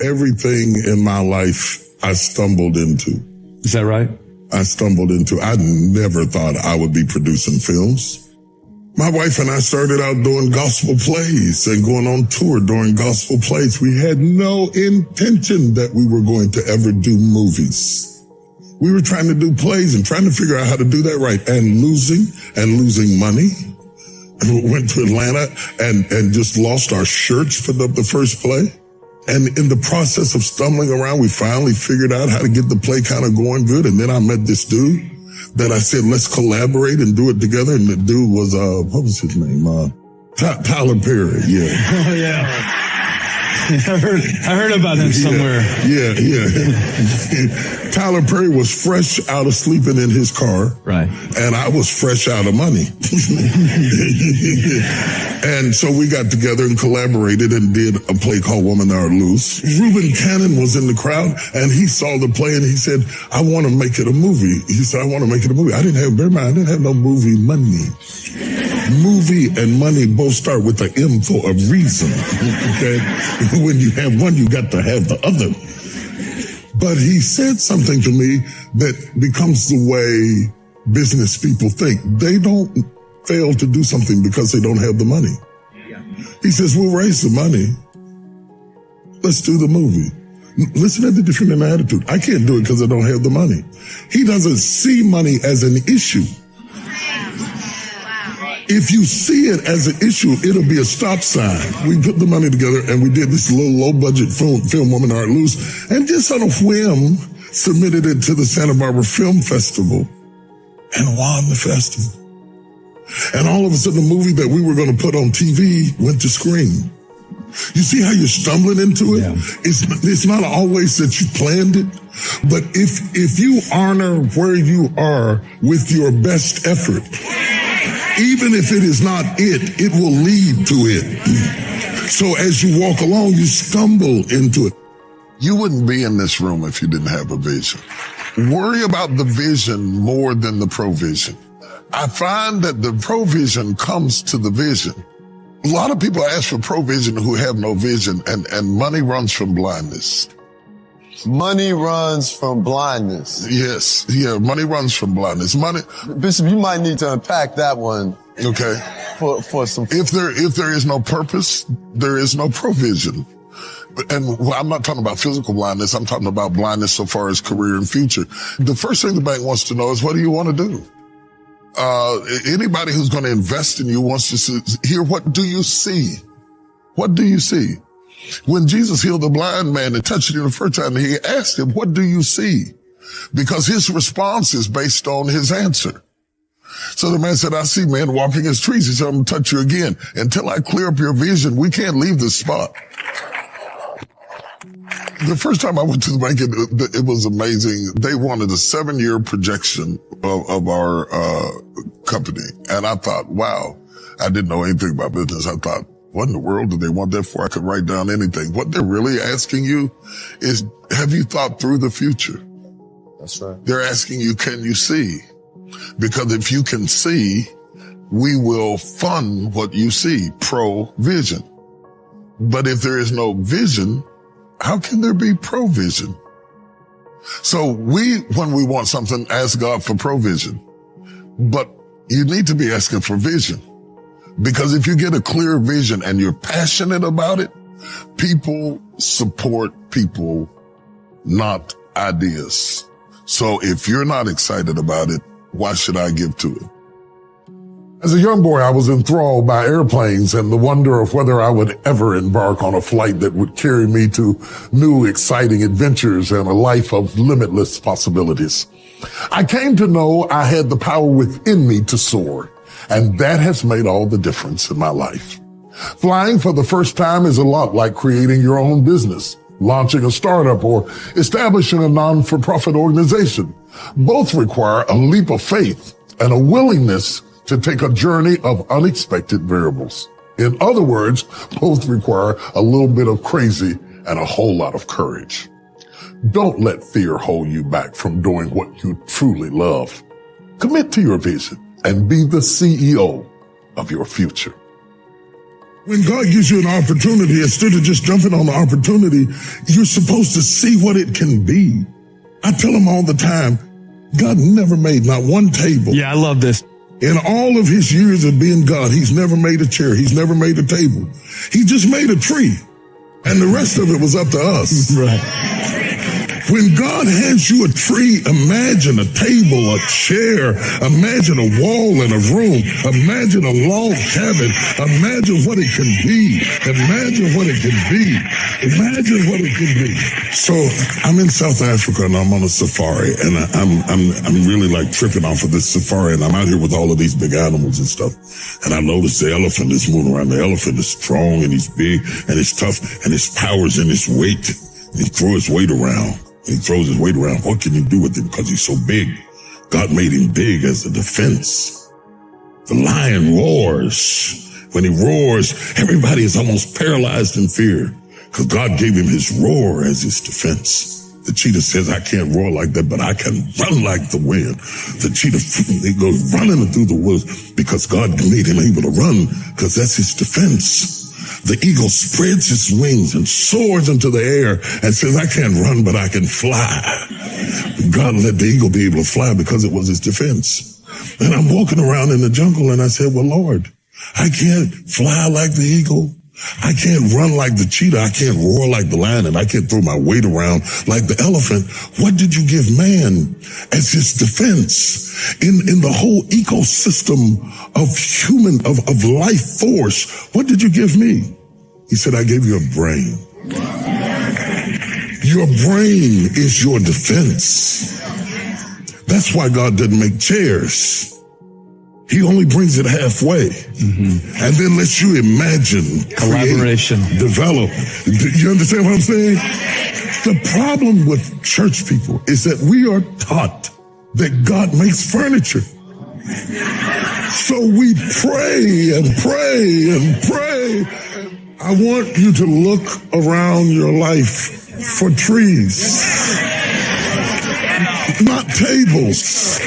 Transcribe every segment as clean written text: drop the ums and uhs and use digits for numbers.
everything in my life I stumbled into. Is that right? I stumbled into. I never thought I would be producing films. My wife and I started out doing gospel plays and going on tour during gospel plays. We had no intention that we were going to ever do movies. We were trying to do plays and trying to figure out how to do that right, and losing money. And we went to Atlanta and just lost our shirts for the first play. And in the process of stumbling around, we finally figured out how to get the play kind of going good. And then I met this dude that I said, let's collaborate and do it together. And the dude was, what was his name? Tyler Perry. Yeah. Oh, yeah. I heard about him somewhere. Yeah. Tyler Perry was fresh out of sleeping in his car. Right. And I was fresh out of money. And so we got together and collaborated and did a play called Women Are Loose. Reuben Cannon was in the crowd and he saw the play and he said, I want to make it a movie. He said, I want to make it a movie. I didn't have no movie money. Movie and money both start with the M for a reason. Okay? When you have one, you got to have the other. But he said something to me that becomes the way business people think. They don't fail to do something because they don't have the money. He says, we'll raise the money. Let's do the movie. Listen at the difference in attitude. I can't do it because I don't have the money. He doesn't see money as an issue. If you see it as an issue, it'll be a stop sign. We put the money together and we did this little low-budget film, Women Are Loose, and just on a whim, submitted it to the Santa Barbara Film Festival and won the festival. And all of a sudden, the movie that we were going to put on TV went to screen. You see how you're stumbling into it? Yeah. It's not always that you planned it, but if you honor where you are with your best effort, even if it is not it, it will lead to it. So as you walk along, you stumble into it. You wouldn't be in this room if you didn't have a vision. Worry about the vision more than the provision. I find that the provision comes to the vision. A lot of people ask for provision who have no vision, and money runs from blindness. Money runs from blindness. Yes. Yeah. Money runs from blindness. Money. Bishop, you might need to unpack that one. Okay. For some. If there is no purpose, there is no provision. And I'm not talking about physical blindness. I'm talking about blindness so far as career and future. The first thing the bank wants to know is, what do you want to do? Anybody who's going to invest in you wants to hear, what do you see? What do you see? When Jesus healed the blind man and touched him the first time, he asked him, what do you see? Because his response is based on his answer. So the man said, I see men walking as trees. He said, I'm going to touch you again. Until I clear up your vision, we can't leave this spot. The first time I went to the bank, it was amazing. They wanted a 7-year projection of our company. And I thought, wow, I didn't know anything about business. I thought, what in the world do they want that for? I could write down anything. What they're really asking you is, have you thought through the future? That's right. They're asking you, can you see? Because if you can see, we will fund what you see, provision. But if there is no vision, how can there be provision? So when we want something, ask God for provision. But you need to be asking for vision. Because if you get a clear vision and you're passionate about it, people support people, not ideas. So if you're not excited about it, why should I give to it? As a young boy, I was enthralled by airplanes and the wonder of whether I would ever embark on a flight that would carry me to new, exciting adventures and a life of limitless possibilities. I came to know I had the power within me to soar, and that has made all the difference in my life. Flying for the first time is a lot like creating your own business, launching a startup, or establishing a non-for-profit organization. Both require a leap of faith and a willingness to take a journey of unexpected variables. In other words, both require a little bit of crazy and a whole lot of courage. Don't let fear hold you back from doing what you truly love. Commit to your vision and be the CEO of your future. When God gives you an opportunity, instead of just jumping on the opportunity, you're supposed to see what it can be. I tell them all the time, God never made not one table. Yeah, I love this. In all of his years of being God, he's never made a chair. He's never made a table. He just made a tree. And the rest of it was up to us. Right. When God hands you a tree, imagine a table, a chair, imagine a wall in a room, imagine a log cabin, imagine what it can be, imagine what it can be, imagine what it can be. So I'm in South Africa and I'm on a safari, and I'm really like tripping off of this safari, and I'm out here with all of these big animals and stuff. And I notice the elephant is moving around. The elephant is strong and he's big and he's tough and his power's in his weight. He throws his weight around. He throws his weight around. What can you do with him? Because he's so big. God made him big as a defense. The lion roars. When he roars, everybody is almost paralyzed in fear because God gave him his roar as his defense. The cheetah says, I can't roar like that, but I can run like the wind. The cheetah, he goes running through the woods because God made him able to run because that's his defense. The eagle spreads its wings and soars into the air and says, I can't run, but I can fly. God let the eagle be able to fly because it was his defense. And I'm walking around in the jungle and I said, well, Lord, I can't fly like the eagle. I can't run like the cheetah. I can't roar like the lion, and I can't throw my weight around like the elephant. What did you give man as his defense in the whole ecosystem of of life force? What did you give me? He said, I gave you a brain. Your brain is your defense. That's why God didn't make chairs. He only brings it halfway, and then lets you imagine, Collaboration, create, develop. You understand what I'm saying? The problem with church people is that we are taught that God makes furniture. So we pray and pray and pray. I want you to look around your life for trees, not tables.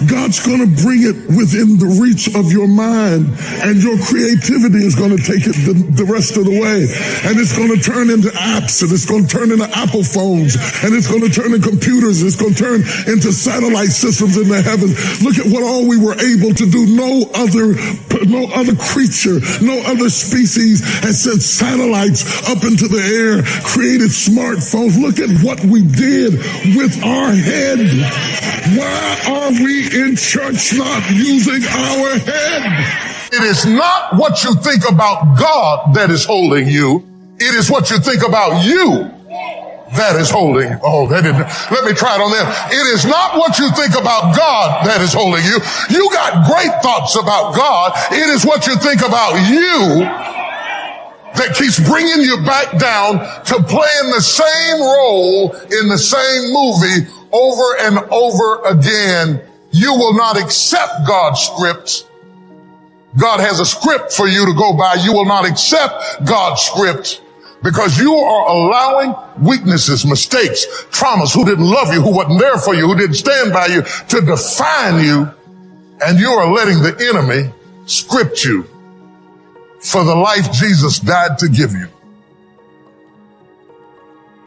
God's going to bring it within the reach of your mind, and your creativity is going to take it the rest of the way. And it's going to turn into apps, and it's going to turn into Apple phones, and it's going to turn into computers, and it's going to turn into satellite systems in the heavens. Look at what all we were able to do. No other creature, no other species has sent satellites up into the air, created smartphones. Look at what we did with our head. Why are we in church not using our head? It is not what you think about God that is holding you. It is what you think about you that is holding. Oh, that didn't. Let me try it on them. It is not what you think about God that is holding you. You got great thoughts about God. It is what you think about you that keeps bringing you back down to playing the same role in the same movie over and over again. You will not accept God's script. God has a script for you to go by. You will not accept God's script because you are allowing weaknesses, mistakes, traumas, who didn't love you, who wasn't there for you, who didn't stand by you, to define you. And you are letting the enemy script you for the life Jesus died to give you.